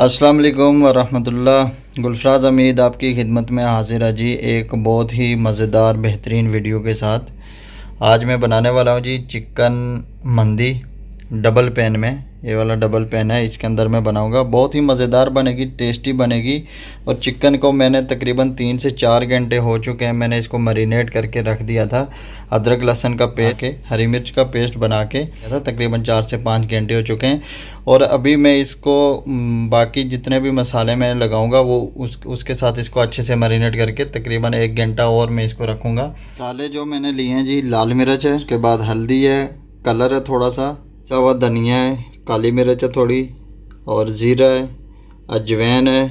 अस्सलाम वालेकुम वरहमतुल्लाह। गुलफराज हमीद आपकी खिदमत में हाजिर है जी, एक बहुत ही मज़ेदार बेहतरीन वीडियो के साथ। आज मैं बनाने वाला हूँ जी चिकन मंदी डबल पैन में। ये वाला डबल पैन है, इसके अंदर मैं बनाऊँगा। बहुत ही मज़ेदार बनेगी, टेस्टी बनेगी। और चिकन को मैंने तकरीबन 3 से 4 घंटे हो चुके हैं, मैंने इसको मैरिनेट करके रख दिया था। अदरक लहसुन का पेस्ट के, हरी मिर्च का पेस्ट बना के था। तकरीबन 4 से 5 घंटे हो चुके हैं। और अभी मैं इसको बाकी जितने भी मसाले मैं लगाऊंगा वो उसके साथ इसको अच्छे से मैरिनेट करके तकरीबन 1 घंटा और मैं इसको रखूँगा। मसाले जो मैंने लिए हैं जी, लाल मिर्च है, उसके बाद हल्दी है, कलर है थोड़ा सा, हुआ धनिया है, काली मिर्च है थोड़ी, और ज़ीरा है, अजवाइन है।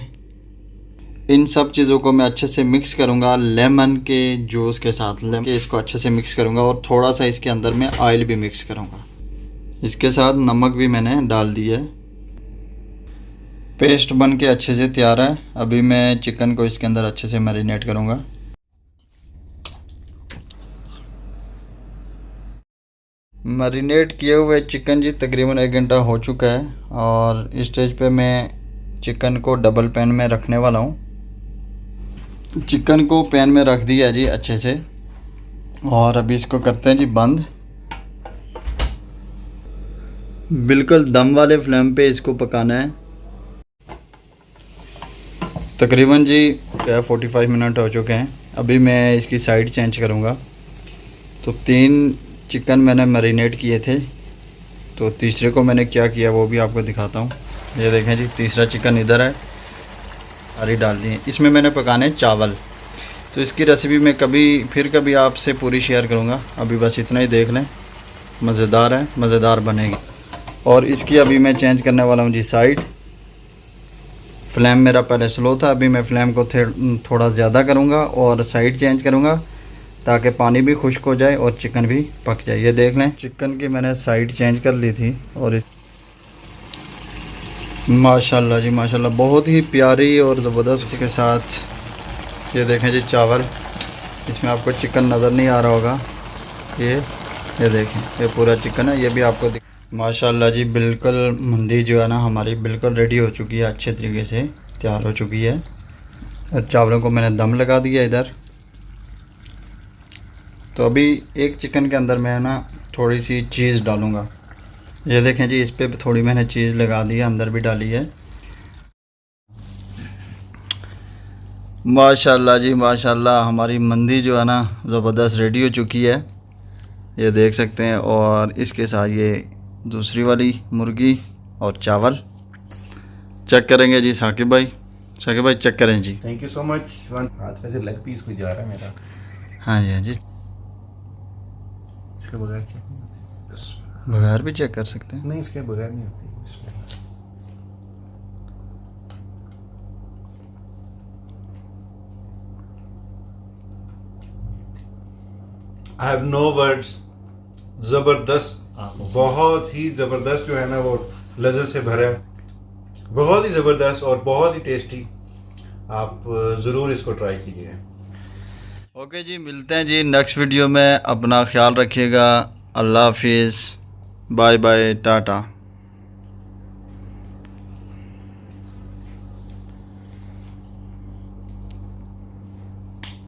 इन सब चीज़ों को मैं अच्छे से मिक्स करूँगा लेमन के जूस के साथ। लेमन के इसको अच्छे से मिक्स करूँगा और थोड़ा सा इसके अंदर मैं ऑयल भी मिक्स करूँगा। इसके साथ नमक भी मैंने डाल दिया है। पेस्ट बन के अच्छे से तैयार है। अभी मैं चिकन को इसके अंदर अच्छे से मैरिनेट करूँगा। मैरिनेट किए हुए चिकन जी तकरीबन 1 घंटा हो चुका है। और इस स्टेज पे मैं चिकन को डबल पैन में रखने वाला हूँ। चिकन को पैन में रख दिया जी अच्छे से, और अभी इसको करते हैं जी बंद। बिल्कुल दम वाले फ्लेम पे इसको पकाना है। तकरीबन जी 45 मिनट हो चुके हैं। अभी मैं इसकी साइड चेंज करूँगा। तो 3 चिकन मैंने मैरिनेट किए थे, तो तीसरे को मैंने क्या किया वो भी आपको दिखाता हूँ। ये देखें जी, तीसरा चिकन इधर है, सारी डाल दी है। इसमें मैंने पकाने चावल। तो इसकी रेसिपी मैं कभी आपसे पूरी शेयर करूँगा। अभी बस इतना ही देख लें, मज़ेदार है, मज़ेदार बनेगी। और इसकी अभी मैं चेंज करने वाला हूँ जी साइड। फ्लेम मेरा पहले स्लो था, अभी मैं फ्लेम को थोड़ा ज़्यादा करूँगा और साइड चेंज करूँगा ताकि पानी भी खुश्क हो जाए और चिकन भी पक जाए। ये देख लें, चिकन की मैंने साइड चेंज कर ली थी। और इस माशाल्लाह जी माशाल्लाह, बहुत ही प्यारी और ज़बरदस्त के साथ। ये देखें जी चावल, इसमें आपको चिकन नज़र नहीं आ रहा होगा। ये देखें, ये पूरा चिकन है। ये भी आपको माशाल्लाह जी, बिल्कुल मंदी जो है ना हमारी बिल्कुल रेडी हो चुकी है, अच्छे तरीके से तैयार हो चुकी है। और चावलों को मैंने दम लगा दिया इधर। तो अभी एक चिकन के अंदर मैं ना थोड़ी सी चीज़ डालूँगा। ये देखें जी, इस पर थोड़ी मैंने चीज़ लगा दी है, अंदर भी डाली है। माशाल्लाह जी माशाल्लाह, हमारी मंदी जो है ना ज़बरदस्त रेडी हो चुकी है। ये देख सकते हैं। और इसके साथ ये दूसरी वाली मुर्गी और चावल चेक करेंगे जी। साकिब भाई चेक करें जी। Thank you so much. हाथ में से लेग पीस कोई जा रहा है मेरा। हाँ जी, हाँ जी, इसके बगैर चेक नहीं होती। बगैर भी चेक कर सकते हैं। नहीं, इसके बगैर नहीं होती। I have no words. ज़बरदस्त, बहुत ही ज़बरदस्त जो है ना वो लज़्ज़त से भरा है। बहुत ही ज़बरदस्त और बहुत ही टेस्टी। आप ज़रूर इसको ट्राई कीजिए। ओके जी, मिलते हैं जी नेक्स्ट वीडियो में। अपना ख्याल रखिएगा। अल्लाह हाफिज़, बाय बाय, टाटा।